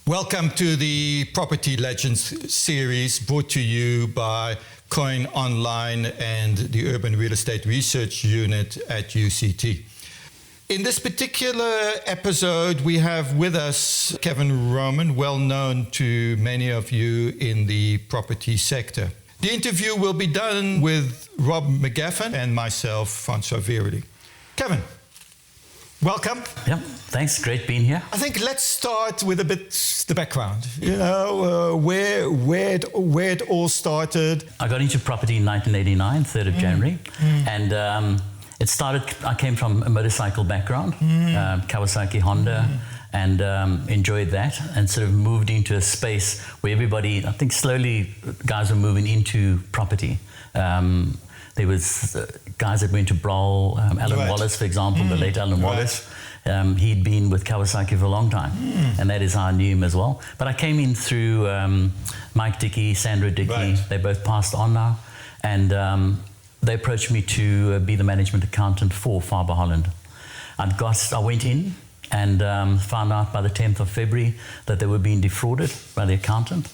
Welcome to the Property Legends series brought to you by Quoin Online and the Urban Real Estate Research Unit at UCT. In this particular episode, we have with us Kevin Roman, well known to many of you in the property sector. The interview will be done with Rob McGaffin and myself, Francois Verity. Kevin, welcome. Yeah, thanks. Great being here. I think let's start with a bit the background. You know, where it all started. I got into property in 1989, 3rd of January, and it started. I came from a motorcycle background, Kawasaki, Honda, and enjoyed that, and sort of moved into a space where everybody, I think, slowly guys were moving into property. There was guys that went to Brawl, Alan Wallace, for example, the late Alan Wallace. He'd been with Kawasaki for a long time, and that is how I knew him as well. But I came in through Mike Dickey, Sandra Dickey. Right. They both passed on now, and they approached me to be the management accountant for Faber Holland. I went in and found out by the 10th of February that they were being defrauded by the accountant.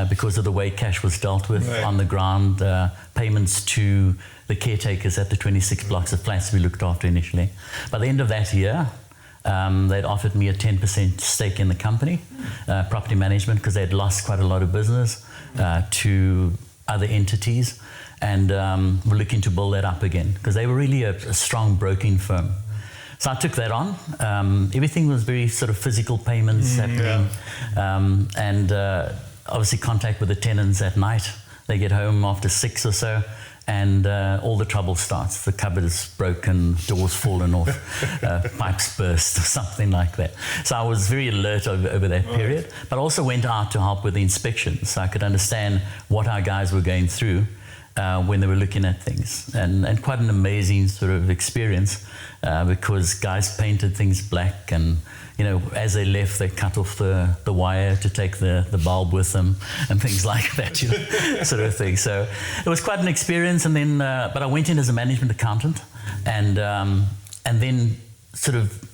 Because of the way cash was dealt with on the ground, payments to the caretakers at the 26 blocks of flats we looked after initially. By the end of that year, they'd offered me a 10% stake in the company, property management, because they'd lost quite a lot of business to other entities, and were looking to build that up again, because they were really a strong broking firm. So I took that on. Everything was very sort of physical payments happening, and obviously contact with the tenants at night. They get home after 6 or so, and all the trouble starts. The cupboard is broken, doors fallen off, pipes burst, or something like that. So I was very alert over that period, but also went out to help with the inspections, so I could understand what our guys were going through when they were looking at things. And quite an amazing sort of experience, because guys painted things black, and you know, as they left, they cut off the wire to take the bulb with them, and things like that, you know, sort of thing. So it was quite an experience. And then, but I went in as a management accountant, and then sort of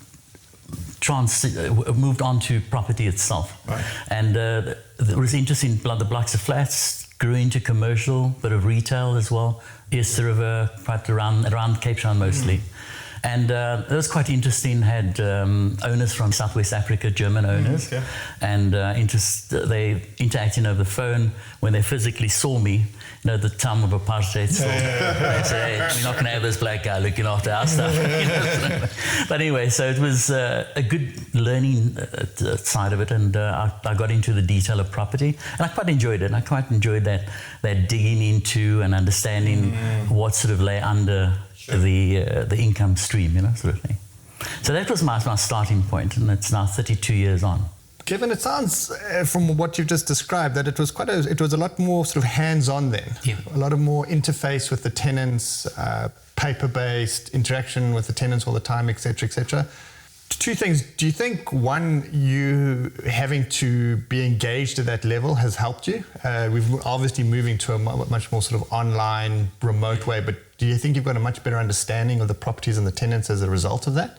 moved on to property itself. Right. And it was interesting. The blocks of flats grew into commercial, bit of retail as well. East River, quite around Cape Town mostly. And it was quite interesting. Had owners from Southwest Africa, German owners, and they interacting over the phone. When they physically saw me, you know, the time of apartheid, they say, "Hey, we're not going to have this black guy looking after our stuff." You know? But anyway, so it was a good learning side of it, and I got into the detail of property, and I quite enjoyed it. I quite enjoyed that digging into and understanding what sort of lay under the income stream, you know, sort of thing. So that was my starting point, and it's now 32 years on. Kevin, it sounds from what you've just described that it was a lot more sort of hands-on then. Yeah. A lot of more interface with the tenants, paper-based interaction with the tenants all the time, etc., etc. Two things. Do you think, one, you having to be engaged at that level has helped you? We've obviously moving to a much more sort of online, remote way, but do you think you've got a much better understanding of the properties and the tenants as a result of that?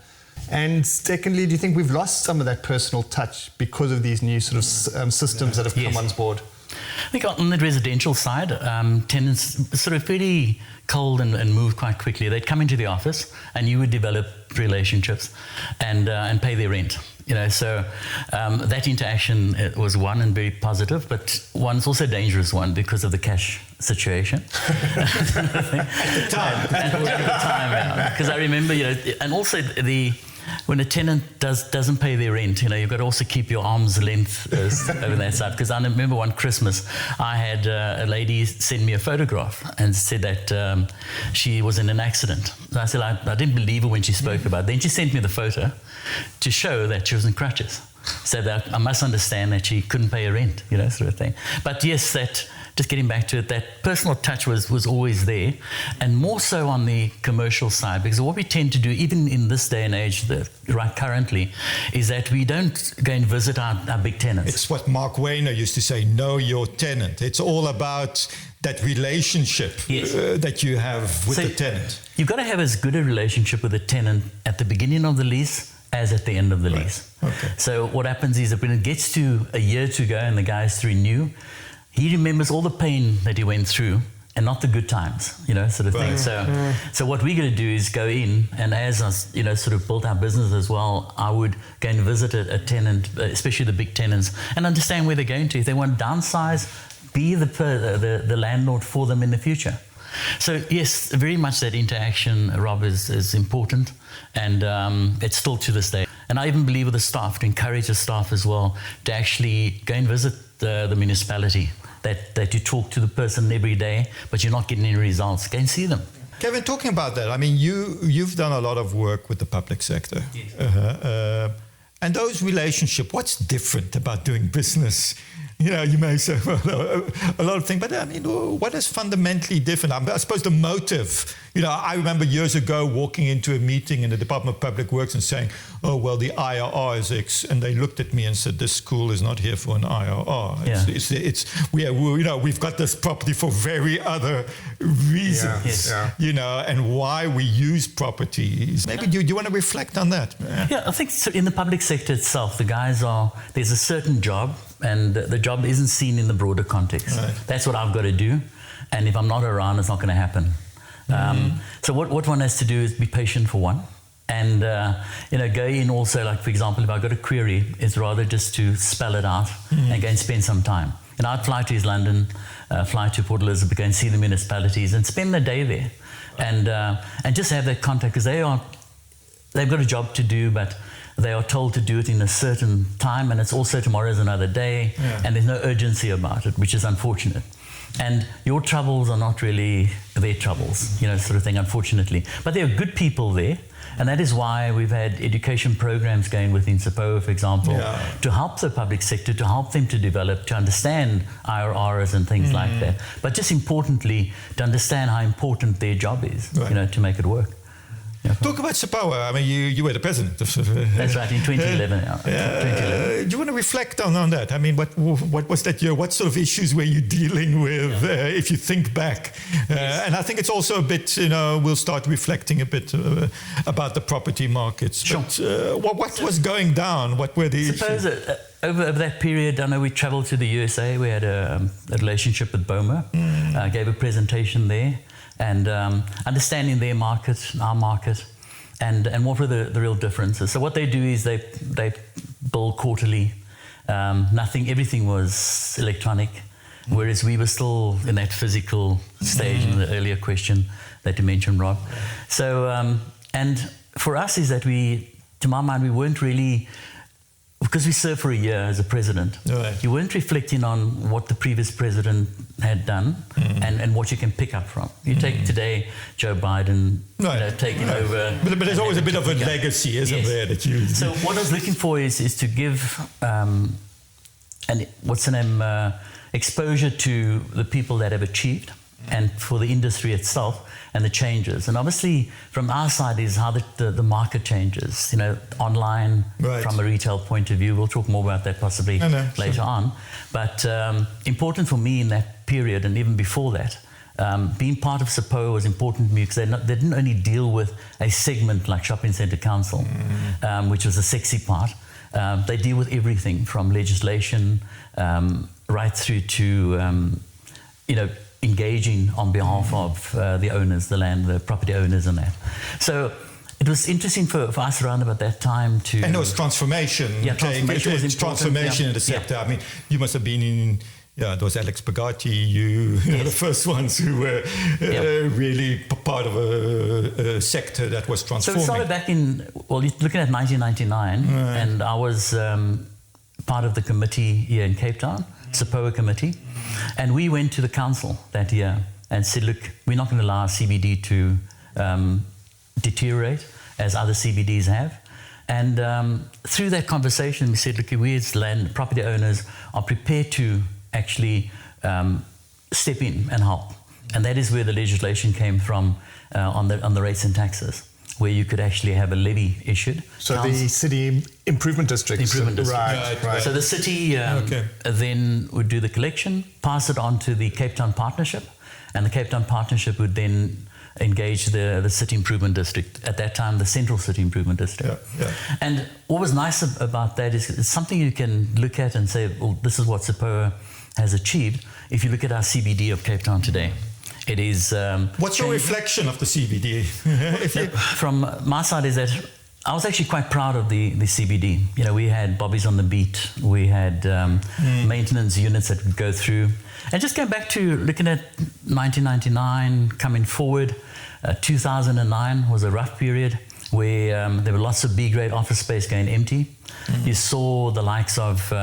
And secondly, do you think we've lost some of that personal touch because of these new sort of systems that have come on board? I think on the residential side, tenants sort of pretty cold and move quite quickly. They'd come into the office, and you would develop relationships and pay their rent. You know, so that interaction was one and very positive, but one's also a dangerous one because of the cash situation. At the time. At the time, because I remember, you know, and also when a tenant doesn't pay their rent, you know, you've got to also keep your arm's length over that side. Because I remember one Christmas, I had a lady send me a photograph and said that she was in an accident. So I said I didn't believe her when she spoke about it. Then she sent me the photo to show that she was in crutches. So that I must understand that she couldn't pay her rent, you know, sort of thing. But yes, that just getting back to it, that personal touch was always there, and more so on the commercial side, because what we tend to do, even in this day and age, right currently, is that we don't go and visit our big tenants. It's what Mark Wayner used to say, know your tenant. It's all about that relationship that you have with the tenant. You've got to have as good a relationship with the tenant at the beginning of the lease as at the end of the lease. Okay. So what happens is that when it gets to a year to go and the guy is to renew, he remembers all the pain that he went through and not the good times, sort of thing. So what we're going to do is go in, and as us, sort of built our business as well, I would go and visit a tenant, especially the big tenants, and understand where they're going to. If they want to downsize, be the landlord for them in the future. So yes, very much that interaction, Rob, is important, and it's still to this day. And I even believe with the staff, to encourage the staff as well, to actually go and visit the municipality, that you talk to the person every day, but you're not getting any results. Go and see them. Kevin, talking about that, I mean, you've done a lot of work with the public sector. Yes. And those relationships, what's different about doing business? You may say, well, a lot of things, but I mean, what is fundamentally different? I suppose the motive. I remember years ago walking into a meeting in the Department of Public Works and saying, oh, well, the IRR is X. And they looked at me and said, this school is not here for an IRR. We've got this property for very other reasons, and why we use properties. Maybe do you want to reflect on that? Yeah, I think so in the public sector itself, the guys there's a certain job, and the job isn't seen in the broader context. Right. That's what I've got to do. And if I'm not around, it's not going to happen. So what one has to do is be patient for one. And, go in also, like, for example, if I've got a query, it's rather just to spell it out and go and spend some time. I'd fly to East London, fly to Port Elizabeth, go and see the municipalities and spend the day there. And just have that contact, because they've got a job to do, but they are told to do it in a certain time, and it's also tomorrow's another day, and there's no urgency about it, which is unfortunate. And your troubles are not really their troubles, sort of thing, unfortunately. But there are good people there, and that is why we've had education programs going within SAPOA, for example, to help the public sector, to help them to develop, to understand IRRs and things like that. But just importantly, to understand how important their job is, to make it work. Talk about SAPOA. I mean, you were the president. That's right, in 2011. 2011. Do you want to reflect on that? I mean, what was that year? What sort of issues were you dealing with, if you think back? And I think it's also a bit, we'll start reflecting a bit about the property markets. Sure. But what was going down? What were the issues? Over that period, I know we traveled to the USA. We had a relationship with BOMA. Gave a presentation there. And understanding their market, our market, and what were the real differences. So what they do is they bill quarterly. Everything was electronic, whereas we were still in that physical stage in the earlier question that you mentioned, Rob. So, and for us is that to my mind, we weren't really, because we served for a year as a president, you weren't reflecting on what the previous president had done and what you can pick up from. You take today Joe Biden taking over. But there's always a bit of a legacy, isn't there? That you. So what I was looking for is to give exposure to the people that have achieved, and for the industry itself and the changes. And obviously from our side is how the market changes, online, from a retail point of view. We'll talk more about that possibly later on. But important for me in that period, and even before that, being part of SAPOA was important to me, because they didn't only deal with a segment like Shopping Centre Council, which was the sexy part. They deal with everything from legislation right through to, engaging on behalf of the owners, the property owners and that. So it was interesting for us around about that time to... And there was transformation. Yeah, transformation was important. Transformation in the sector. I mean, you must have been in... there was Alex Bagati, you know, the first ones who were really part of a sector that was transforming. So it started back you're looking at 1999, and I was part of the committee here in Cape Town, SAPOA committee, and we went to the council that year and said, look, we're not going to allow CBD to deteriorate as other CBDs have. And through that conversation, we said, look, we as land property owners are prepared to actually step in and help. And that is where the legislation came from on the rates and taxes, where you could actually have a levy issued. So the city improvement districts. Right. So the city then would do the collection, pass it on to the Cape Town Partnership, and the Cape Town Partnership would then engaged the City Improvement District, at that time the Central City Improvement District. And what was nice about that is it's something you can look at and say, well, this is what SAPOA has achieved. If you look at our CBD of Cape Town today, it is... What's your reflection of the CBD? From my side is that I was actually quite proud of the CBD. You know, we had bobbies on the beat, we had maintenance units that would go through. And just going back to looking at 1999, coming forward, 2009 was a rough period where there were lots of B-grade office space going empty. You saw the likes of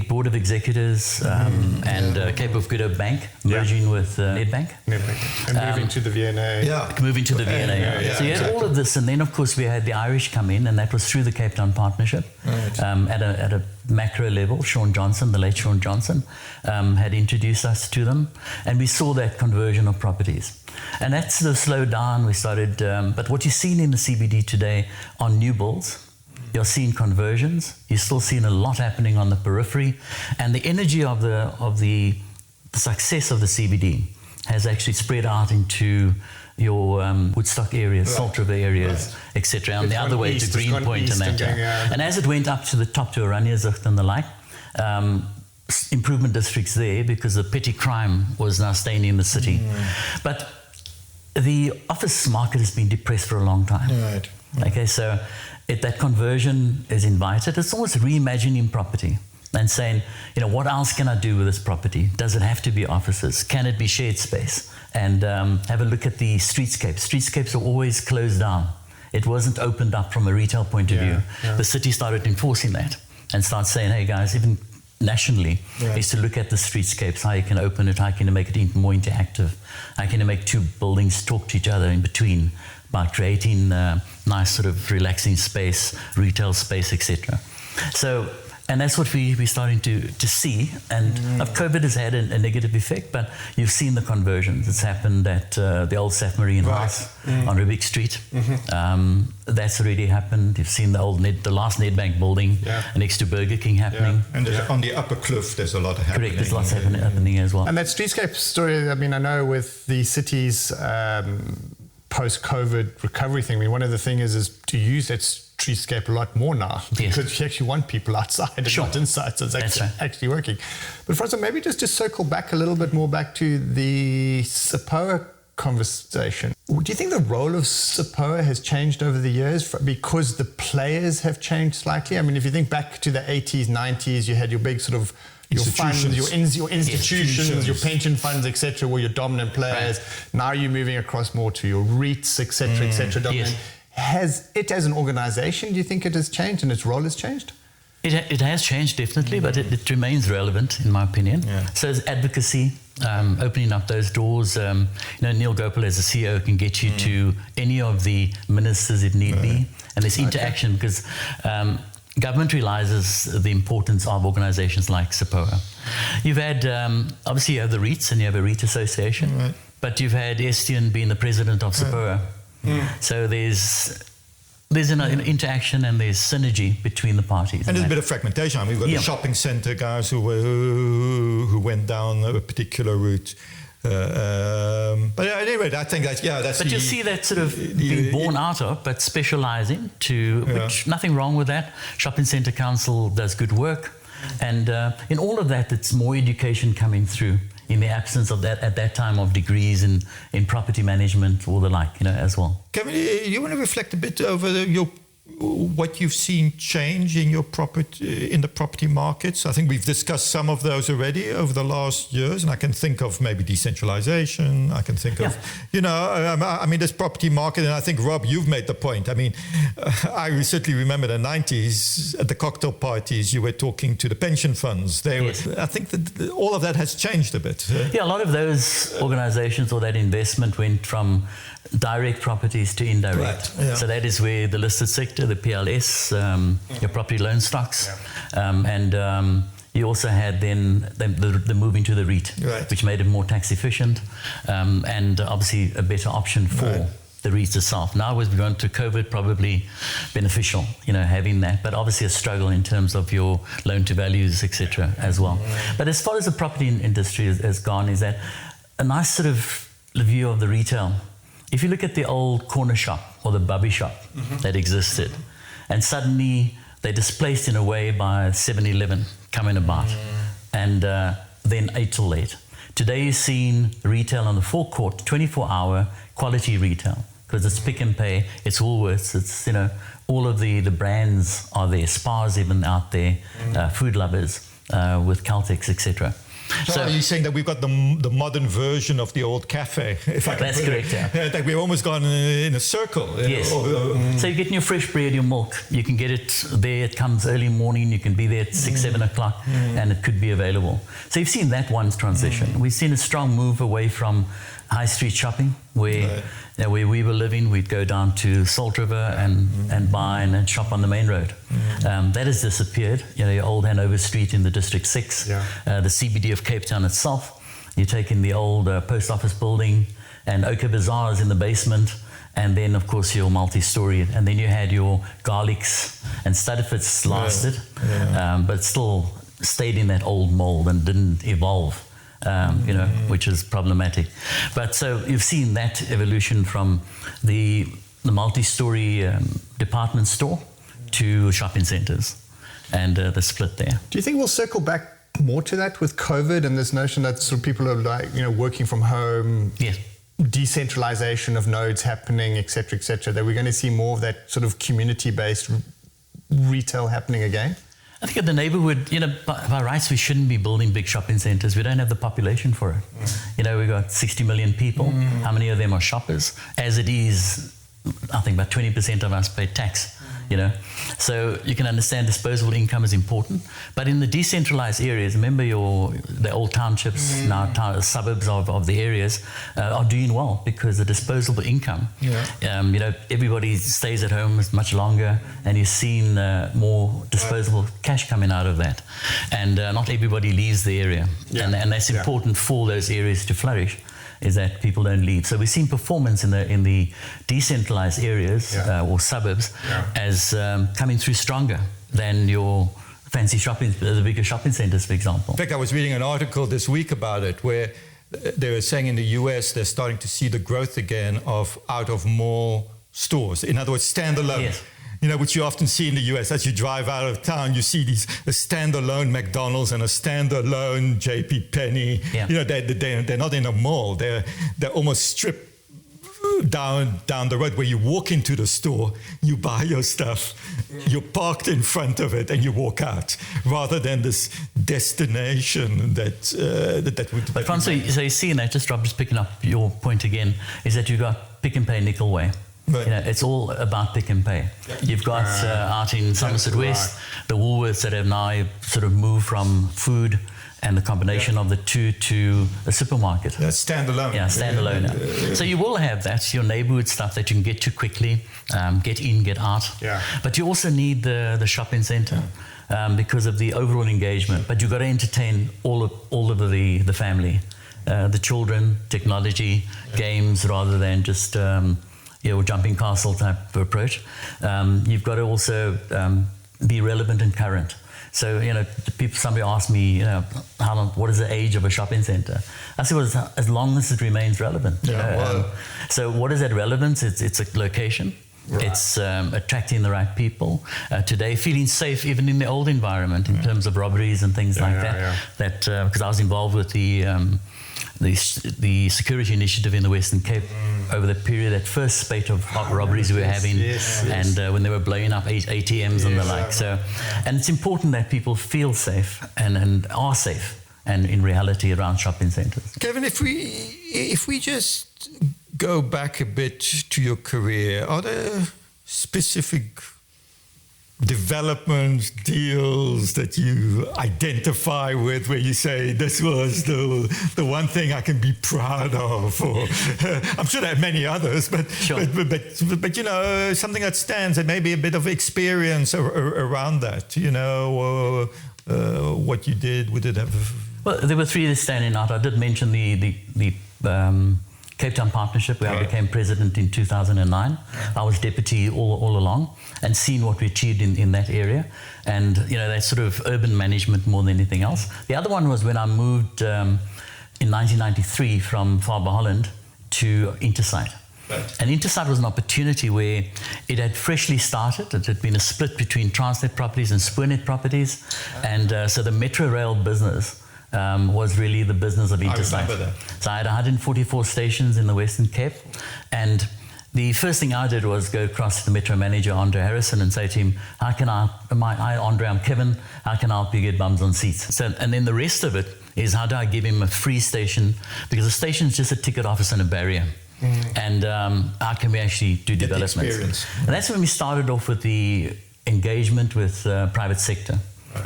Board of Executives and Cape of Good Hope Bank merging with Nedbank. And moving to the VNA. Moving to the VNA. So you had all of this, and then of course we had the Irish come in, and that was through the Cape Town Partnership. At a macro level. Sean Johnson, the late Sean Johnson, had introduced us to them, and we saw that conversion of properties. And that sort of slowed down. We started, but what you're seeing in the CBD today on new builds, you're seeing conversions. You're still seeing a lot happening on the periphery, and the energy of the success of the CBD has actually spread out into your Woodstock areas, Salt River areas, etc. On the other way to Greenpoint and that. And as it went up to the top to Oranjezicht and the like, improvement districts there, because the petty crime was now staying in the city. But the office market has been depressed for a long time. Okay, so that conversion is invited. It's almost reimagining property and saying, you know, what else can I do with this property? Does it have to be offices? Can it be shared space? And have a look at the streetscapes. Streetscapes are always closed down. It wasn't opened up from a retail point of view. The city started enforcing that and started saying, hey guys, even nationally, is to look at the streetscapes, how you can open it, how can you make it even more interactive, how can you make two buildings talk to each other in between, by creating nice sort of relaxing space, retail space, etc. So, and that's what we're starting to see. And COVID has had a negative effect, but you've seen the conversions. It's happened at the old Saf Marine House on Rubik Street. That's already happened. You've seen the last Nedbank building next to Burger King happening. And on the upper cliff, there's a lot happening. Correct, there's lots happening as well. And that streetscape story, I mean, I know with the city's post-COVID recovery thing, I mean, one of the things is to use that streetscape a lot more now, because you actually want people outside and not inside, so it's actually working. But Francois, maybe just to circle back a little bit more back to the SAPOA conversation. Do you think the role of SAPOA has changed over the years because the players have changed slightly? I mean, if you think back to the 80s, 90s, you had your big sort of your funds, your institutions, your pension funds, etc., were your dominant players. Now you're moving across more to your REITs, etc., etc. Has it, as an organization, do you think it has changed and its role has changed? It has changed, definitely, but it remains relevant, in my opinion. So it's advocacy, opening up those doors. You know, Neil Gopal, as a CEO, can get you to any of the ministers if need be. And there's interaction because government realizes the importance of organizations like SAPOA. You've had, obviously you have the REITs and you have a REIT association, but you've had Estienne being the president of SAPOA. So there's an interaction and there's synergy between the parties. And there's a bit of fragmentation. I mean, we've got the shopping centre guys who went down a particular route. But anyway, I think that's. But you'll see that sort of being born out of, but specialising to, which nothing wrong with that. Shopping Centre Council does good work, and in all of that, it's more education coming through in the absence of that at that time of degrees in property management or the like, you know, as well. Kevin, you want to reflect a bit over what you've seen change in the property markets? I think we've discussed some of those already over the last years, and I can think of maybe decentralization. I can think of, you know, I mean, this property market, and I think, Rob, you've made the point. I mean, I certainly remember the 90s at the cocktail parties, you were talking to the pension funds. I think that all of that has changed a bit. Yeah, a lot of those organizations or that investment went from direct properties to indirect. So that is where the listed sector, the PLS, your property loan stocks, and you also had then the move into the REIT, which made it more tax efficient, and obviously a better option for the REIT itself. Now, as we've gone through COVID, probably beneficial, you know, having that, but obviously a struggle in terms of your loan to values, etc. as well. But as far as the property industry has gone, is that a nice sort of the view of the retail. If you look at the old corner shop or the bubby shop that existed, and suddenly they're displaced in a way by 7-Eleven coming about, and then 8 till 8. Today you're seeing retail on the forecourt, 24-hour quality retail, because it's Pick and Pay, it's Woolworths, it's, all of the brands are there, Spas even out there, Food Lovers with Caltex, etc. So are you saying that we've got the modern version of the old cafe? If I can That's correct, yeah. That we've almost gone in a circle. Yes. So you're getting your fresh bread, your milk. You can get it there. It comes early morning. You can be there at 6, 7 o'clock, and it could be available. So you've seen that one transition. We've seen a strong move away from high street shopping, where where we were living, we'd go down to Salt River and buy and shop on the main road. That has disappeared. Your old Hanover Street in the District 6, the CBD of Cape Town itself. You take in the old post office building, and Oka Bazaar is in the basement, and then of course your multi-story, and then you had your Garlics and Studifits lasted, but still stayed in that old mold and didn't evolve. Which is problematic. But so you've seen that evolution from the multi-story department store to shopping centres, and the split there. Do you think we'll circle back more to that with COVID and this notion that sort of people are like, working from home? Yes. Decentralization of nodes happening, et cetera, that we're going to see more of that sort of community-based retail happening again? I think at the neighborhood, by rights, we shouldn't be building big shopping centers. We don't have the population for it. We've got 60 million people. How many of them are shoppers? As it is, I think about 20% of us pay tax. So you can understand disposable income is important. But in the decentralized areas, remember the old townships, now suburbs of the areas are doing well because the disposable income, everybody stays at home much longer, and you're seeing more disposable cash coming out of that. And not everybody leaves the area. And that's important for those areas to flourish, is that people don't leave. So we've seen performance in the decentralized areas or suburbs as coming through stronger than your fancy the bigger shopping centers, for example. In fact, I was reading an article this week about it where they were saying in the US they're starting to see the growth again of out-of-mall stores. In other words, standalone. Yes. Which you often see in the US. As you drive out of town, you see a standalone McDonald's and a standalone JP Penney. They're not in a mall. They're almost stripped down the road, where you walk into the store, you buy your stuff, you're parked in front of it, and you walk out, rather than this destination that would. But Francois, so you see, and just picking up your point again, is that you've got Pick and Pay Nickel Way. Right. It's all about Pick and Pay. You've got out in Somerset West, the Woolworths that have now sort of moved from food and the combination of the two to a supermarket. That's standalone. Yeah, standalone. So you will have that, your neighborhood stuff that you can get to quickly, get in, get out. Yeah. But you also need the shopping centre because of the overall engagement. But you've got to entertain all of the family, the children, technology, games, rather than just jumping castle type of approach. You've got to also be relevant and current. So, somebody asked me, how long, what is the age of a shopping centre? I said, well, as long as it remains relevant. So what is that relevance? It's a location. Right. It's attracting the right people. Today, feeling safe even in the old environment in terms of robberies and things like that. That because I was involved with the security initiative in the Western Cape over the period, that first spate of robberies we were having, and when they were blowing up ATMs and the like. So, and it's important that people feel safe and are safe, and in reality around shopping centres. Kevin, if we just go back a bit to your career, are there specific development deals that you identify with, where you say this was the one thing I can be proud of? Or I'm sure there are many others, but something that stands, and maybe a bit of experience around that. What you did, would it have? Well, there were three that standing out. I did mention the Cape Town Partnership, where I became president in 2009. I was deputy all along, and seen what we achieved in that area. And, that sort of urban management more than anything else. The other one was when I moved in 1993 from Farber Holland to Intersite. Right. And Intersite was an opportunity where it had freshly started. It had been a split between Transnet Properties and Spoornet Properties. And so the Metro Rail business was really the business of Intersite. I remember that. So I had 144 stations in the Western Cape. And the first thing I did was go across to the Metro manager, Andre Harrison, and say to him, how can hi Andre, I'm Kevin, how can I help you get bums on seats? So, and then the rest of it is how do I give him a free station? Because a station is just a ticket office and a barrier. And how can we actually do Get the developments? experience. And that's when we started off with the engagement with private sector,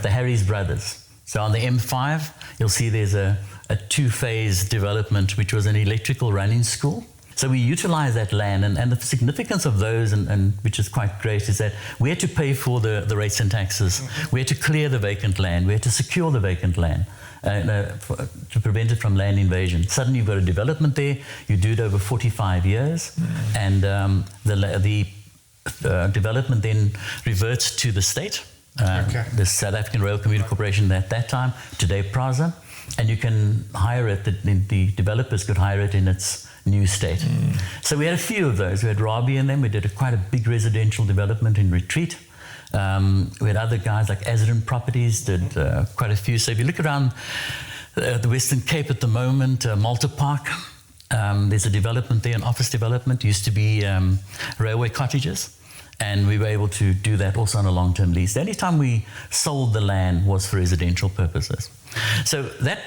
the Harris brothers. So on the M5, you'll see there's a two-phase development, which was an electrical running school. So we utilize that land, and the significance of those, and which is quite great, is that we had to pay for the rates and taxes. We had to clear the vacant land. We had to secure the vacant land to prevent it from land invasion. Suddenly you've got a development there. You do it over 45 years, and the development then reverts to the state, the South African Rail Commuter Corporation at that time, today Prasa, and you can hire it, the developers could hire it in its new state. So we had a few of those. We had Robbie in them. We did quite a big residential development in Retreat. We had other guys like Azrin Properties, did quite a few. So if you look around the Western Cape at the moment, Malta Park, there's a development there, an office development. Used to be railway cottages. And we were able to do that also on a long-term lease. The only time we sold the land was for residential purposes. So that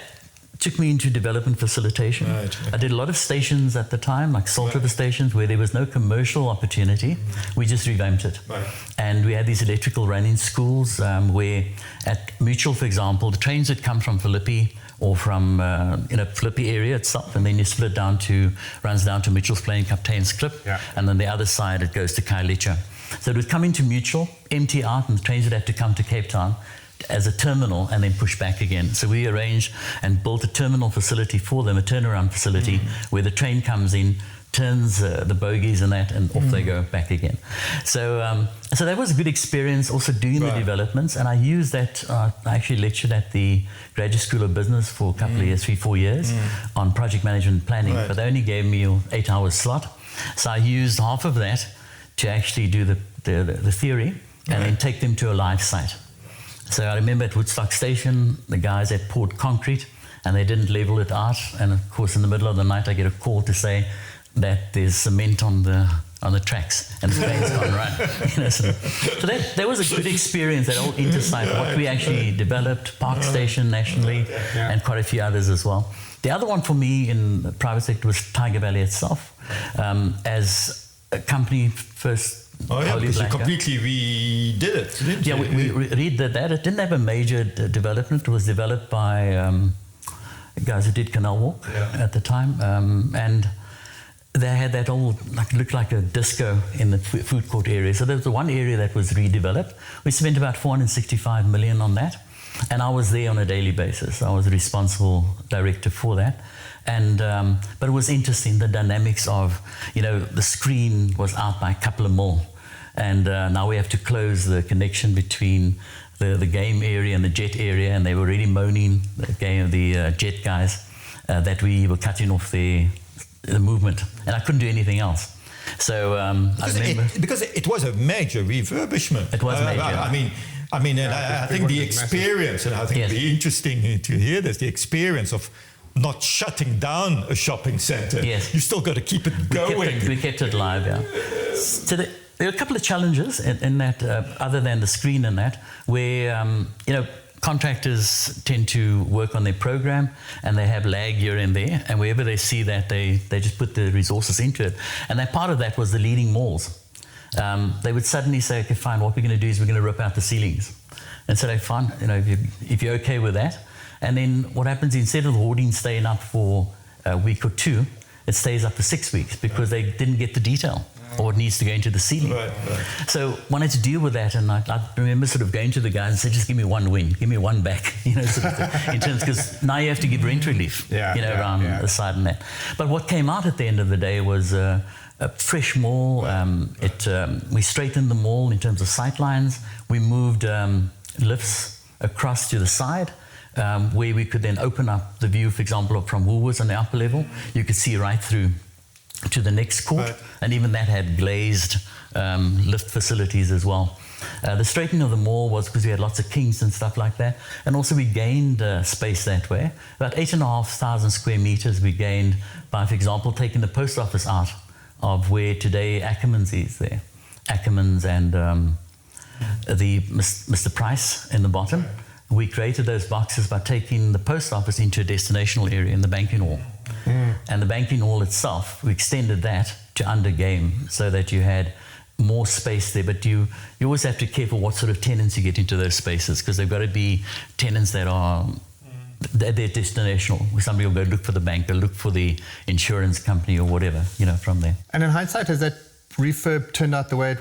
took me into development facilitation. Right. I did a lot of stations at the time, like Salt River stations, where there was no commercial opportunity. We just revamped it. Right. And we had these electrical running schools where at Mutual, for example, the trains would come from Philippi or from Philippi area itself, and then you split down runs down to Mitchell's Plain, Captain's Clip, and then the other side it goes to Khayelitsha. So it would come into Mutual, empty out, and the trains would have to come to Cape Town as a terminal and then push back again. So we arranged and built a terminal facility for them, a turnaround facility where the train comes in, turns the bogies and that, and off they go back again. So so that was a good experience also doing the developments, and I used that, I actually lectured at the Graduate School of Business for a couple of years, 3-4 years, on project management planning, but they only gave me an 8-hour slot. So I used half of that to actually do the theory and then take them to a live site. So I remember at Woodstock Station, the guys had poured concrete and they didn't level it out. And of course, in the middle of the night, I get a call to say that there's cement on the tracks and the trains can't run. So that was a good experience, that old Intersite, what we actually developed, Park Station nationally, and quite a few others as well. The other one for me in the private sector was Tiger Valley itself. As a company first. Oh yeah, because you completely redid it, didn't you? Yeah, we redid that. It didn't have a major development. It was developed by guys who did Canal Walk at the time. And they had that old, looked like a disco in the food court area. So there was the one area that was redeveloped. We spent about 465 million on that. And I was there on a daily basis. I was the responsible director for that. And but it was interesting, the dynamics of, the screen was out by a couple of mil. And now we have to close the connection between the game area and the jet area. And they were really moaning, the jet guys, that we were cutting off the movement. And I couldn't do anything else. So I remember... Because it was a major refurbishment. It was major. I mean, I think the experience, and I think it'd be interesting to hear this, the experience of not shutting down a shopping center. Yes. You still got to keep it going. We kept it live, yeah. So there were a couple of challenges in that, other than the screen and that, where, contractors tend to work on their program and they have lag here and there, and wherever they see that, they just put the resources into it. And that part of that was the leading malls. They would suddenly say, okay, fine, what we're going to do is we're going to rip out the ceilings. And so they fine, if you're okay with that. And then what happens, instead of the hoarding staying up for a week or two, it stays up for 6 weeks because they didn't get the detail or it needs to go into the ceiling. Right. So wanted to deal with that, and I remember sort of going to the guys and saying, just give me one win, give me one back, in terms, because now you have to give rent relief, around the side and that. But what came out at the end of the day was a fresh mall. We straightened the mall in terms of sight lines. We moved lifts across to the side, where we could then open up the view, for example, from Woolworths on the upper level. You could see right through to the next court, Right. and even that had glazed lift facilities as well. The straightening of the mall was because we had lots of kings and stuff like that, and also we gained space that way. About 8,500 square meters we gained by, for example, taking the post office out of where today Ackermans is there. Ackermans and the Mr. Price in the bottom. We created those boxes by taking the post office into a destinational area in the banking hall. And the banking hall itself, we extended that to under game so that you had more space there, but you always have to be careful what sort of tenants you get into those spaces, because they've got to be tenants that are they're destinational. Somebody will go look for the bank, or look for the insurance company or whatever, from there. And in hindsight, has that refurb turned out the way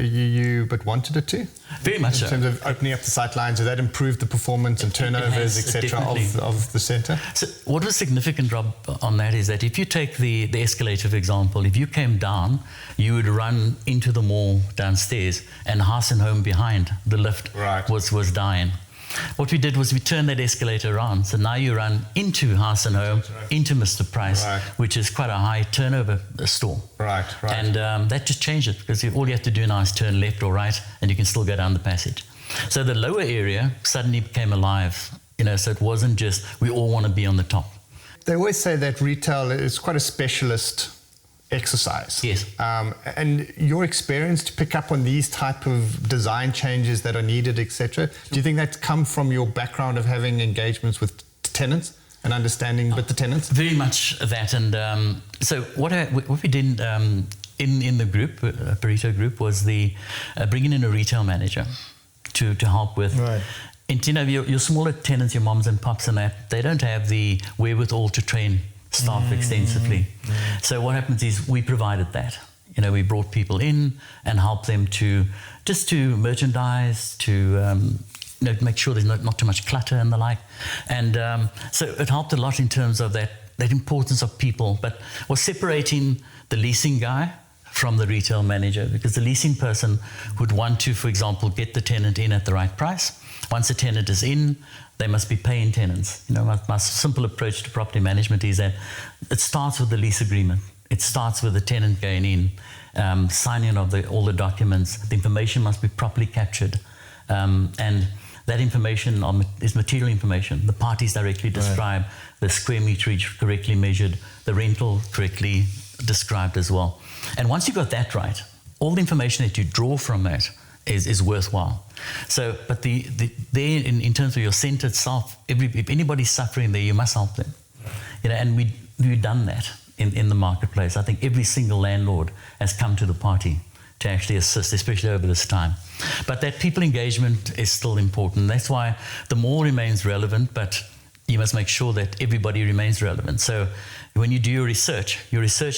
you wanted it to? Very much so. In terms of opening up the sight lines, has that improved the performance and turnovers, etc., of the centre? So what was significant, Rob, on that is that if you take the escalator, for example, if you came down, you would run into the mall downstairs, and House and Home behind the lift was dying. What we did was we turned that escalator around. So now you run into House and Home, into Mr. Price, which is quite a high turnover store. Right. And that just changed it, because all you have to do now is turn left or right, and you can still go down the passage. So the lower area suddenly became alive. So it wasn't just we all want to be on the top. They always say that retail is quite a specialist exercise. Yes. And your experience to pick up on these type of design changes that are needed, etc., do you think that's come from your background of having engagements with tenants and understanding with the tenants? Very much that. And so what we did in the group, Pareto Group, was bringing in a retail manager to help with. Right. And your smaller tenants, your moms and pops and that, they don't have the wherewithal to train staff extensively. So what happens is we provided that. We brought people in and helped them to merchandise, to make sure there's not too much clutter and the like. And so it helped a lot in terms of that importance of people, but was separating the leasing guy from the retail manager, because the leasing person would want to, for example, get the tenant in at the right price. Once the tenant is in, they must be paying tenants. My simple approach to property management is that it starts with the lease agreement. It starts with the tenant going in, signing of all the documents. The information must be properly captured. And that information is material information. The parties directly describe, the square meterage correctly measured, the rental correctly described as well. And once you got that right, all the information that you draw from that is worthwhile. So, but there in terms of your centre itself, if anybody's suffering there, you must help them. And we've done that in the marketplace. I think every single landlord has come to the party to actually assist, especially over this time. But that people engagement is still important. That's why the mall remains relevant, but you must make sure that everybody remains relevant. So when you do your research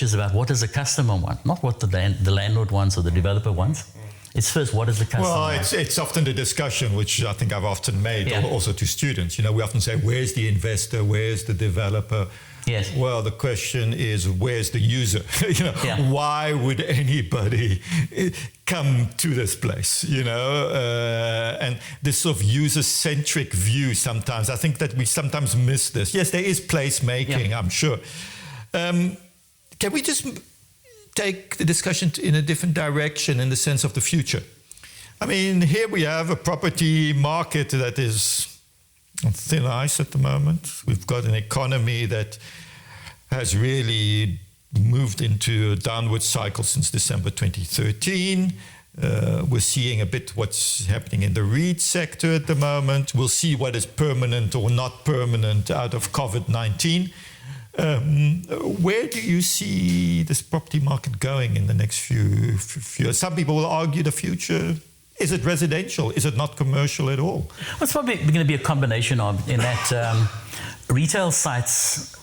is about what does the customer want, not what the landlord wants or the developer wants. It's first, what is the customer want? Well, it's often the discussion, which I think I've often made, also to students. We often say, where's the investor? Where's the developer? Yes. Well, the question is, where's the user? Why would anybody come to this place? And this sort of user-centric view sometimes, I think that we sometimes miss this. Yes, there is place-making, I'm sure. Can we just take the discussion in a different direction in the sense of the future? I mean, here we have a property market that is on thin ice at the moment. We've got an economy that has really moved into a downward cycle since December 2013. We're seeing a bit what's happening in the REIT sector at the moment. We'll see what is permanent or not permanent out of COVID-19. Where do you see this property market going in the next few years? Some people will argue the future. Is it residential? Is it not commercial at all? Well, it's probably going to be a combination of, in that retail sites,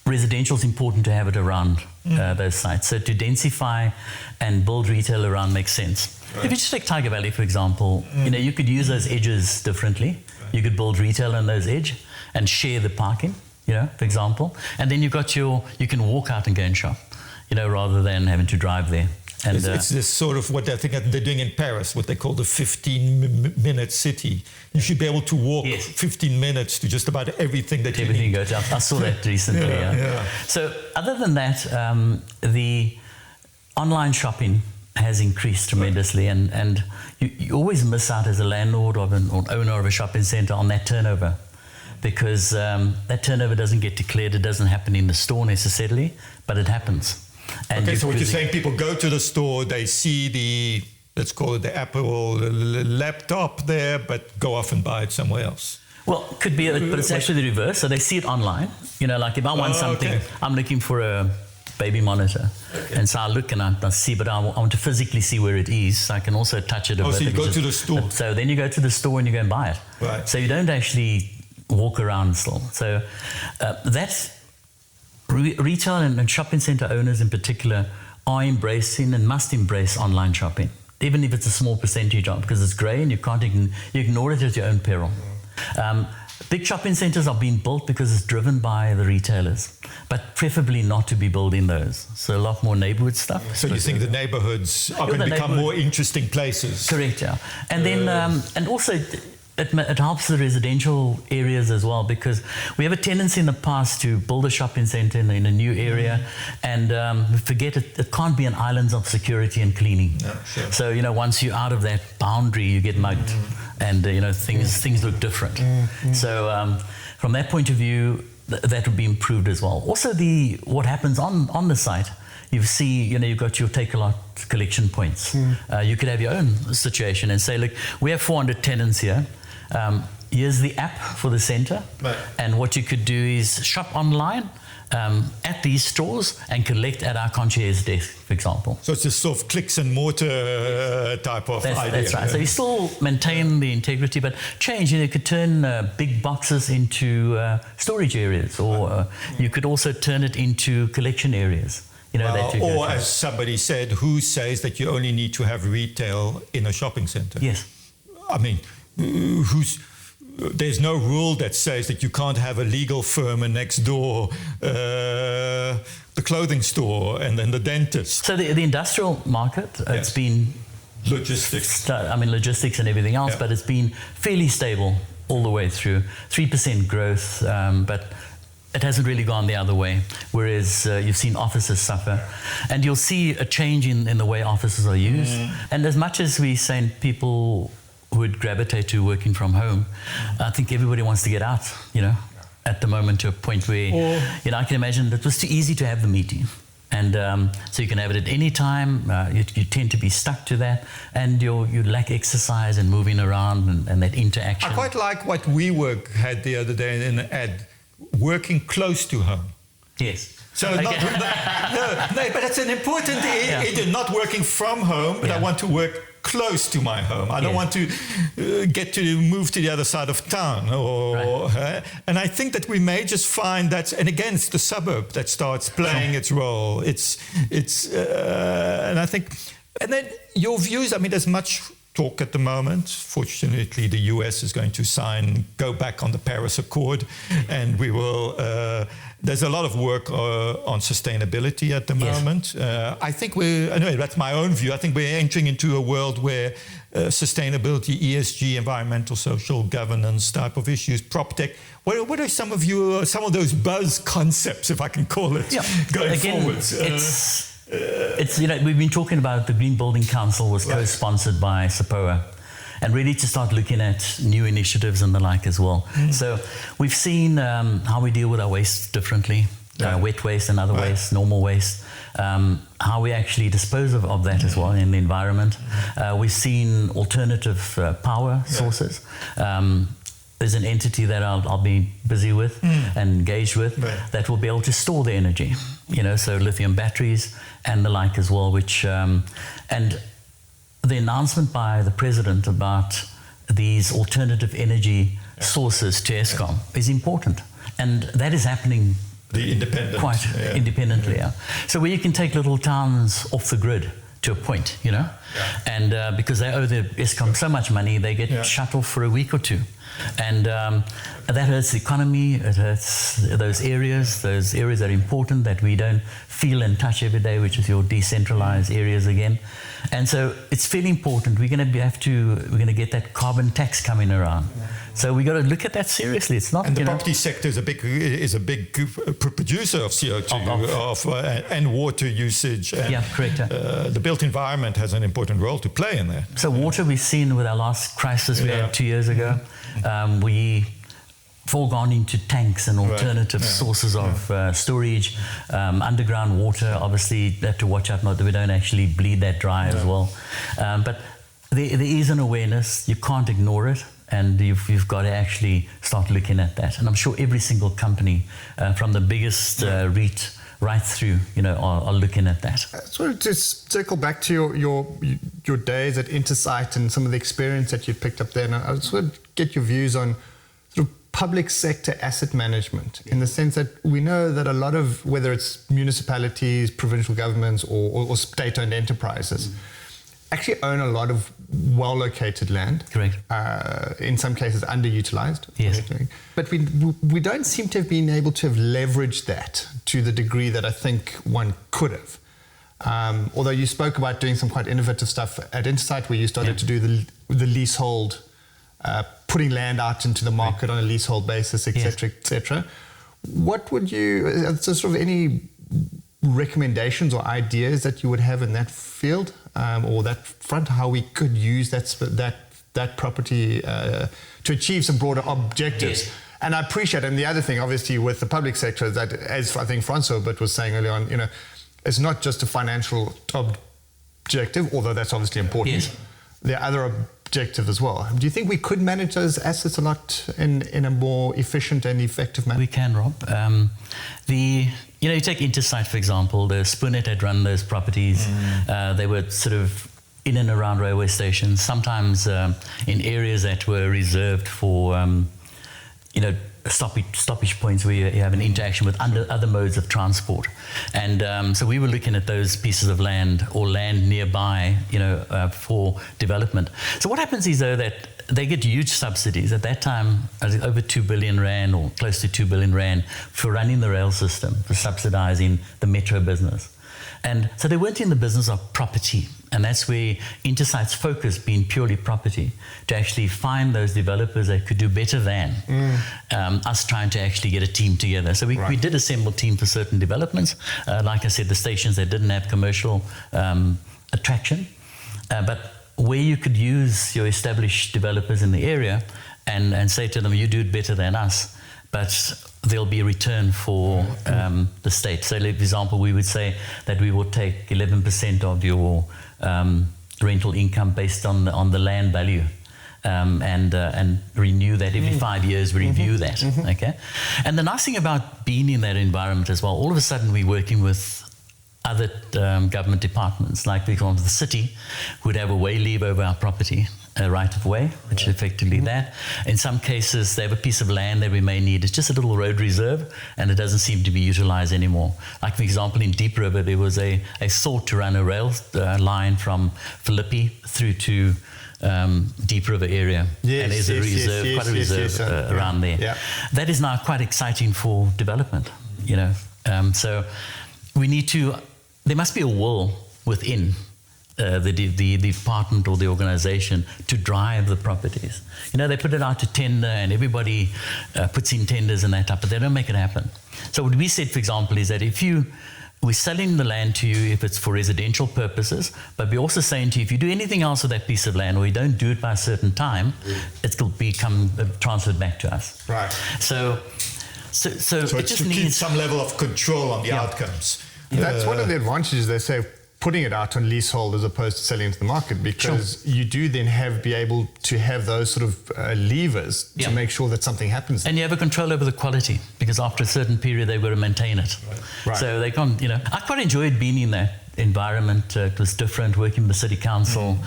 residential is important to have it around those sites. So to densify and build retail around makes sense. Right. If you just take Tiger Valley, for example, you could use those edges differently. Right. You could build retail on those edges and share the parking, for example. And then you can walk out and go and shop, rather than having to drive there. And it's this sort of what I think they're doing in Paris, what they call the 15-minute city. You should be able to walk 15 minutes to just about everything that you need. Goes up. I saw that recently. So other than that, the online shopping has increased tremendously, and you always miss out as a landlord or owner of a shopping centre on that turnover, because that turnover doesn't get declared. It doesn't happen in the store necessarily, but it happens. And okay, so what you're saying, people go to the store, they see the, let's call it the Apple laptop there, but go off and buy it somewhere else. Well, could be, but it's actually the reverse. So they see it online. You know, like if I want something, I'm looking for a baby monitor. And so I look and I see, but I want to physically see where it is. So I can also touch it. So you go to the store. So then you go to the store and you go and buy it. Right. So you don't actually walk around still. So that's retail and shopping centre owners in particular are embracing and must embrace online shopping, even if it's a small percentage of, because it's grey and you can't you ignore it at your own peril. Big shopping centres are being built because it's driven by the retailers, but preferably not to be built in those. So a lot more neighbourhood stuff. So you think the neighbourhoods are going to become more interesting places? Correct, yeah. And then, and also it helps the residential areas as well, because we have a tendency in the past to build a shopping centre in a new area and forget it can't be an island of security and cleaning. No, sure. So, you know, once you're out of that boundary, you get mugged and, you know, things look different. So from that point of view, that would be improved as well. Also, what happens on the site, you see, you know, you've got your take-a-lot collection points. You could have your own situation and say, look, we have 400 tenants here. Here's the app for the centre, and what you could do is shop online at these stores and collect at our concierge desk, for example. So it's a sort of clicks and mortar type of idea. That's right. So you still maintain the integrity, but change. You know, you could turn big boxes into storage areas, or you could also turn it into collection areres. You know, or as somebody said, who says that you only need to have retail in a shopping centre? Yes. I mean, there's no rule that says that you can't have a legal firm and next door the clothing store and then the dentist. So the industrial market, it's been logistics. I mean, logistics and everything else, but it's been fairly stable all the way through. 3% growth, but it hasn't really gone the other way, whereas you've seen offices suffer. And you'll see a change in the way offices are used. And as much as we say people would gravitate to working from home, I think everybody wants to get out, you know, at the moment, to a point where, you know, I can imagine it was too easy to have the meeting. And so you can have it at any time. You tend to be stuck to that, and you lack exercise and moving around and that interaction. I quite like what WeWork had the other day in an ad, working close to home. Yes. So no, but it's an important not working from home, but I want to work close to my home. I don't want to get to move to the other side of town. And I think that we may just find that, and again, it's the suburb that starts playing its role. And I think, and then your views, I mean, there's much talk at the moment. Fortunately, the US is going to go back on the Paris Accord, and we will, there's a lot of work on sustainability at the moment. I think anyway, that's my own view. I think we're entering into a world where sustainability, ESG, environmental, social governance type of issues, PropTech. What are some of those buzz concepts, if I can call it, going forwards? It's, you know, we've been talking about the Green Building Council was co-sponsored by SAPOA, and really to start looking at new initiatives and the like as well. So we've seen how we deal with our waste differently, wet waste and other waste, normal waste, how we actually dispose of that as well in the environment. We've seen alternative power sources. There's an entity that I'll be busy with and engaged with that will be able to store the energy, you know, so lithium batteries and the like as well, which, and the announcement by the president about these alternative energy sources to Eskom is important. And that is happening quite independently. So where you can take little towns off the grid to a point, you know. And because they owe the ESCOM so much money, they get shut off for a week or two. And that hurts the economy, it hurts those areas that are important that we don't feel and touch every day, which is your decentralized areas again. And so it's fairly important. We're going to get that carbon tax coming around. So we got to look at that seriously. It's not. And the property sector is a big producer of CO2 and water usage. And, correct. The built environment has an important role to play in that. So water, we've seen with our last crisis we had 2 years ago. We've all gone into tanks and alternative sources of storage. Underground water, obviously, you have to watch out not that we don't actually bleed that dry as well. But there is an awareness. You can't ignore it. And you've got to actually start looking at that. And I'm sure every single company, from the biggest REIT right through, are looking at that. So to circle back to your days at Intersight and some of the experience that you picked up there, and I just want to get your views on sort of public sector asset management, in the sense that we know that a lot of, whether it's municipalities, provincial governments, or state-owned enterprises, actually own a lot of well-located land. Correct. In some cases underutilized. Yes. But we don't seem to have been able to have leveraged that to the degree that I think one could have. Although you spoke about doing some quite innovative stuff at Intersight, where you started to do the leasehold, putting land out into the market on a leasehold basis, etc., etc. What would you, so sort of any recommendations or ideas that you would have in that field, or that front, how we could use that property to achieve some broader objectives? Yes. And I appreciate, and the other thing, obviously, with the public sector, is that, as I think Francois was saying earlier on, it's not just a financial objective, although that's obviously important. Yes. There are other objectives as well. Do you think we could manage those assets a lot in a more efficient and effective manner? We can, Rob. You take Intersight, for example. The Spoonet had run those properties. They were sort of in and around railway stations, sometimes in areas that were reserved for, stoppage points where you have an interaction with other modes of transport. And so we were looking at those pieces of land or land nearby, for development. So what happens is, though, that they get huge subsidies. At that time, over 2 billion rand or close to 2 billion rand for running the rail system, for subsidizing the metro business. And so they weren't in the business of property. And that's where Intersight's focus being purely property, to actually find those developers that could do better than us trying to actually get a team together. So we did assemble a team for certain developments. Like I said, the stations that didn't have commercial attraction. But where you could use your established developers in the area and say to them, you do it better than us, but there'll be a return for the state. So, for example, we would say that we will take 11% of your rental income based on the land value, and renew that every 5 years. We review that, okay? And the nice thing about being in that environment as well, all of a sudden we're working with other government departments, like, for example, the city would have a way leave over our property, a right of way, which is effectively that. In some cases, they have a piece of land that we may need. It's just a little road reserve, and it doesn't seem to be utilized anymore. Like, for example, in Deep River, there was a thought to run a rail line from Philippi through to Deep River area. Yes, and there's a reserve, quite a reserve around there. Yeah. That is now quite exciting for development, so we need to. There must be a will within the department or the organization to drive the properties. They put it out to tender, and everybody puts in tenders and that up, but they don't make it happen. So what we said, for example, is that we're selling the land to you if it's for residential purposes, but we're also saying to you, if you do anything else with that piece of land, or you don't do it by a certain time, it will become transferred back to us. Right. So it just to keep needs some level of control on the outcomes. That's one of the advantages, they say, putting it out on leasehold as opposed to selling into the market, because you do then be able to have those sort of levers to make sure that something happens. And you have a control over the quality, because after a certain period they've got to maintain it. Right. So they can't, I quite enjoyed being in that environment. It was different, working with the city council,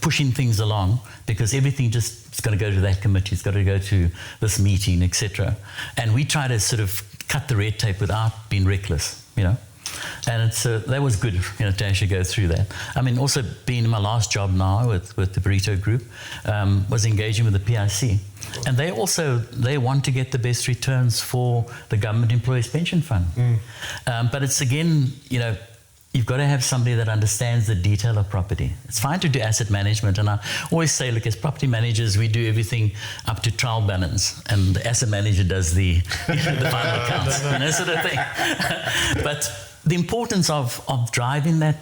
pushing things along, because everything it's got to go to that committee, it's got to go to this meeting, etc. And we try to sort of cut the red tape without being reckless, And that was good, to actually go through that. I mean, also being in my last job now with the Burrito Group, was engaging with the PIC. And they want to get the best returns for the government employees pension fund. But it's again, you've got to have somebody that understands the detail of property. It's fine to do asset management, and I always say, look, as property managers, we do everything up to trial balance, and the asset manager does the final accounts, sort of thing. But the importance of driving that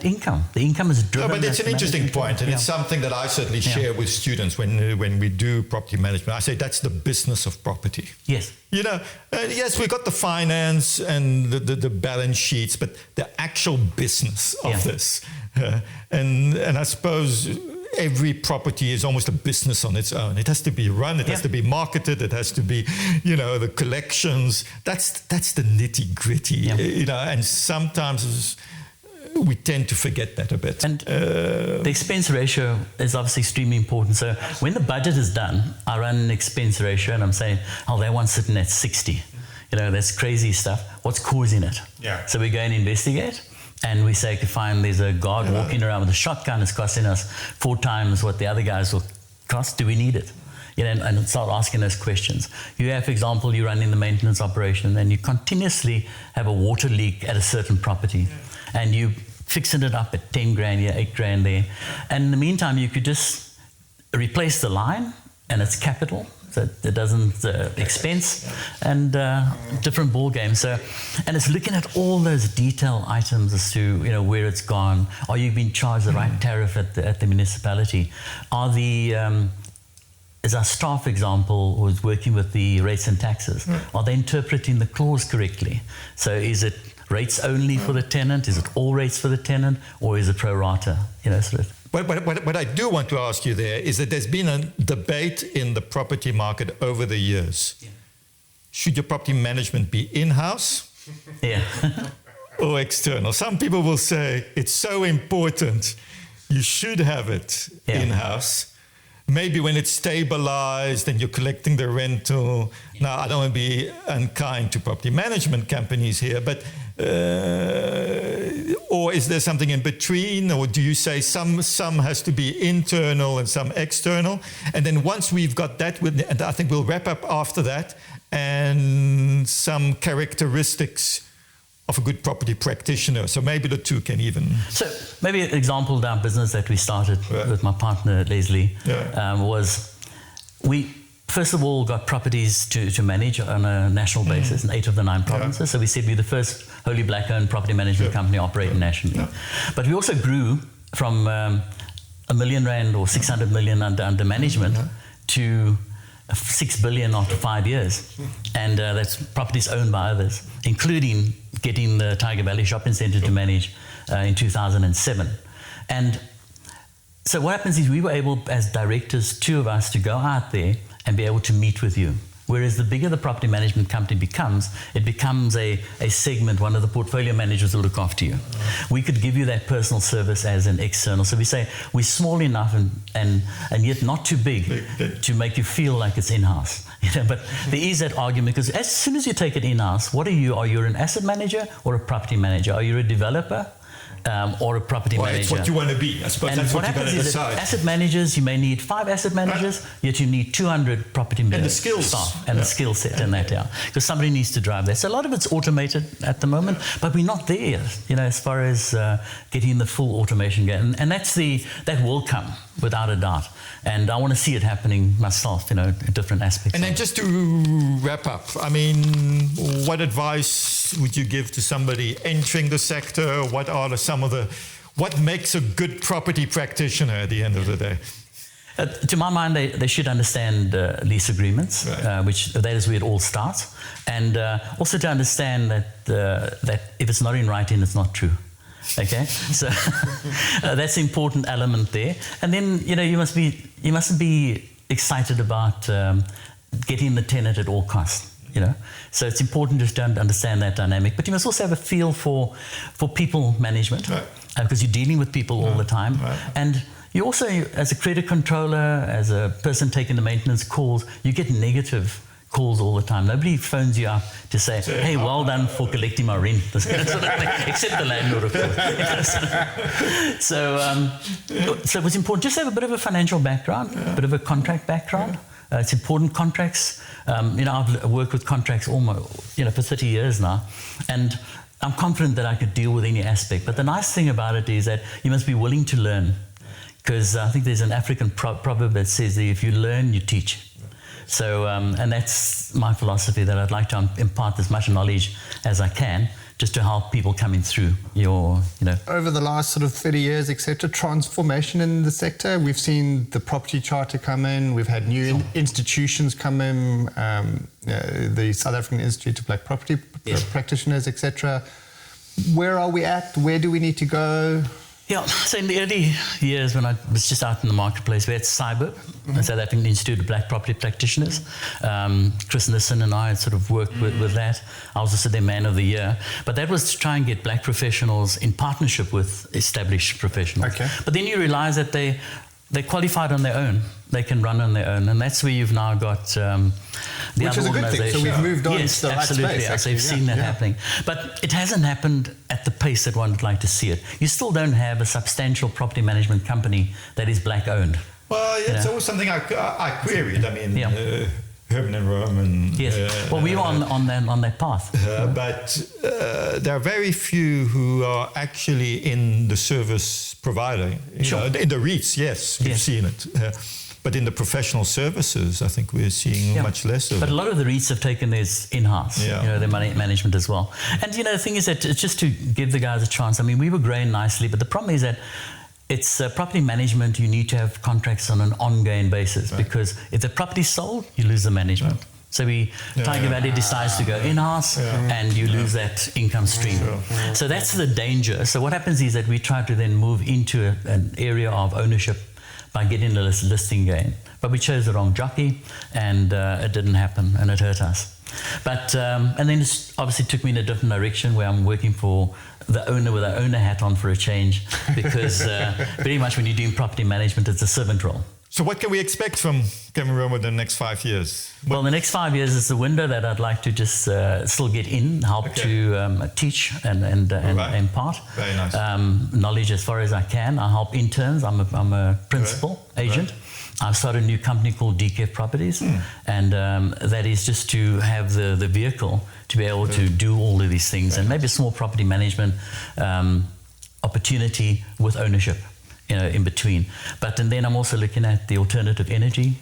income. The income is driven. No, but it's an interesting point, and it's something that I certainly share with students when we do property management. I say that's the business of property. Yes. Yes, we've got the finance and the balance sheets, but the actual business of this. And I suppose every property is almost a business on its own. It has to be run, it has to be marketed, it has to be, the collections. That's the nitty gritty, and sometimes we tend to forget that a bit. And the expense ratio is obviously extremely important. So when the budget is done, I run an expense ratio and I'm saying, they want sitting at 60. That's crazy stuff. What's causing it? Yeah. So we go and investigate and we say, fine, there's a guard walking around with a shotgun. It's costing us 4 times what the other guys will cost. Do we need it? And start asking those questions. You have, for example, you run in the maintenance operation and you continuously have a water leak at a certain property. And you fixing it up at 10 grand here, 8 grand there. And in the meantime, you could just replace the line and it's capital, so it doesn't expense, and different ball game. So, and it's looking at all those detail items as to where it's gone. Are you being charged the right tariff at the municipality? Is our staff, for example, who's working with the rates and taxes, are they interpreting the clause correctly? So is it rates only for the tenant? Is it all rates for the tenant? Or is it pro rata? Sort of. What I do want to ask you there is that there's been a debate in the property market over the years. Yeah. Should your property management be in-house or external? Some people will say it's so important, you should have it in-house. Maybe when it's stabilized and you're collecting the rental. Now, I don't want to be unkind to property management companies here, but or is there something in between? Or do you say some has to be internal and some external? And then once we've got that, and I think we'll wrap up after that, and some characteristics of a good property practitioner. So maybe the two can even... So maybe an example of our business that we started with my partner, Leslie, was we, first of all, got properties to manage on a national basis in 8 of the 9 provinces. Yeah. So we said we're the first wholly black-owned property management company operating nationally. Yeah. But we also grew from R1 million or 600 million under management to 6 billion after 5 years. And that's properties owned by others, including getting the Tiger Valley Shopping Centre to manage in 2007. And so what happens is we were able, as directors, 2 of us, to go out there and be able to meet with you. Whereas the bigger the property management company becomes, it becomes a segment. One of the portfolio managers will look after you. We could give you that personal service as an external. So we say we're small enough and yet not too big to make you feel like it's in-house. But there is that argument, because as soon as you take it in-house, what are you? Are you an asset manager or a property manager? Are you a developer? Or a property manager. It's what you want to be. I suppose that's what you're going to decide. Asset managers, you may need 5 asset managers, yet you need 200 property managers. And the skills. Staff and the skill set in that, because somebody needs to drive that. So a lot of it's automated at the moment, but we're not there, as far as getting the full automation going. And that will come, without a doubt. And I want to see it happening myself, in different aspects. And then just to wrap up, I mean, what advice would you give to somebody entering the sector? What makes a good property practitioner at the end of the day? To my mind, they should understand lease agreements, which that is where it all starts. And also to understand that if it's not in writing, it's not true. Okay, so that's an important element there. And then you mustn't be excited about getting the tenant at all costs. So it's important just to understand that dynamic. But you must also have a feel for people management, because you're dealing with people all the time. And you also, as a credit controller, as a person taking the maintenance calls, you get negative calls all the time. Nobody phones you up to say, hey, well done for collecting my rent, this sort of thing, except the landlord, of course. So it was important just to have a bit of a financial background, a bit of a contract background. It's important, contracts. I've worked with contracts almost, for 30 years now. And I'm confident that I could deal with any aspect. But the nice thing about it is that you must be willing to learn. Because I think there's an African proverb that says that if you learn, you teach. So, and that's my philosophy, that I'd like to impart as much knowledge as I can, just to help people coming through Over the last sort of 30 years, etc., transformation in the sector. We've seen the property charter come in. We've had new institutions come in, the South African Institute of Black Property Practitioners, etc. Where are we at? Where do we need to go? Yeah, so in the early years when I was just out in the marketplace, we had CYBER, the South African Institute of Black Property Practitioners. Chris Nissen and I had sort of worked with that. I was also their Man of the Year. But that was to try and get black professionals in partnership with established professionals. Okay. But then you realize that they're qualified on their own. They can run on their own. And that's where you've now got the Which other is a good thing. So we've moved on to the right absolutely. space. So you've seen that happening. But it hasn't happened at the pace that one would like to see it. You still don't have a substantial property management company that is black owned. Well, it's always something I queried. I mean, Herman and Roman. Yes. Well, we were on that path. But there are very few who are actually in the service provider. Sure. In the REITs, yes, you've seen it. But in the professional services, I think we're seeing much less of it. But a lot of the REITs have taken theirs in-house, their money management as well. And, the thing is that it's just to give the guys a chance. I mean, we were growing nicely, but the problem is that it's property management. You need to have contracts on an ongoing basis, because if the property's sold, you lose the management. Yeah. So Tiger Valley decides to go in-house, and you lose that income stream. Sure. So that's the danger. So what happens is that we try to then move into an area of ownership by getting the listing gain. But we chose the wrong jockey, and it didn't happen, and it hurt us. But and then it obviously took me in a different direction, where I'm working for the owner with an owner hat on for a change, because pretty much when you're doing property management, it's a servant role. So what can we expect from Kevin Roma in the next 5 years? Well, the next 5 years is the window that I'd like to just still get in, help to teach and impart Very nice. knowledge as far as I can. I help interns. I'm a principal agent. I've started a new company called DK Properties, and that is just to have the vehicle to be able to do all of these things, and maybe a small property management opportunity with ownership, in between. And then I'm also looking at the alternative energy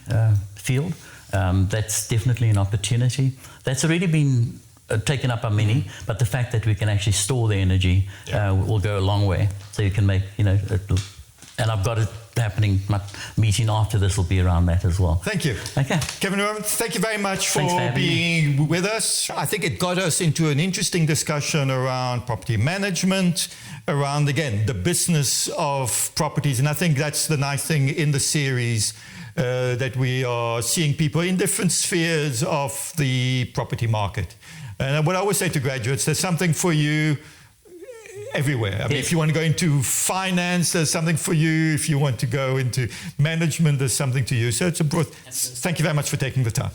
field. That's definitely an opportunity. That's already been taken up by many, but the fact that we can actually store the energy will go a long way. So you can make, and I've got it happening. My meeting after this will be around that as well. Thank you. Okay. Kevin Roman, thank you very much for being with us. I think it got us into an interesting discussion around property management, around, again, the business of properties. And I think that's the nice thing in the series, that we are seeing people in different spheres of the property market. And what I always say to graduates, there's something for you everywhere. I mean, if you want to go into finance, there's something for you. If you want to go into management, there's something to you. So it's a broad. Thank you very much for taking the time.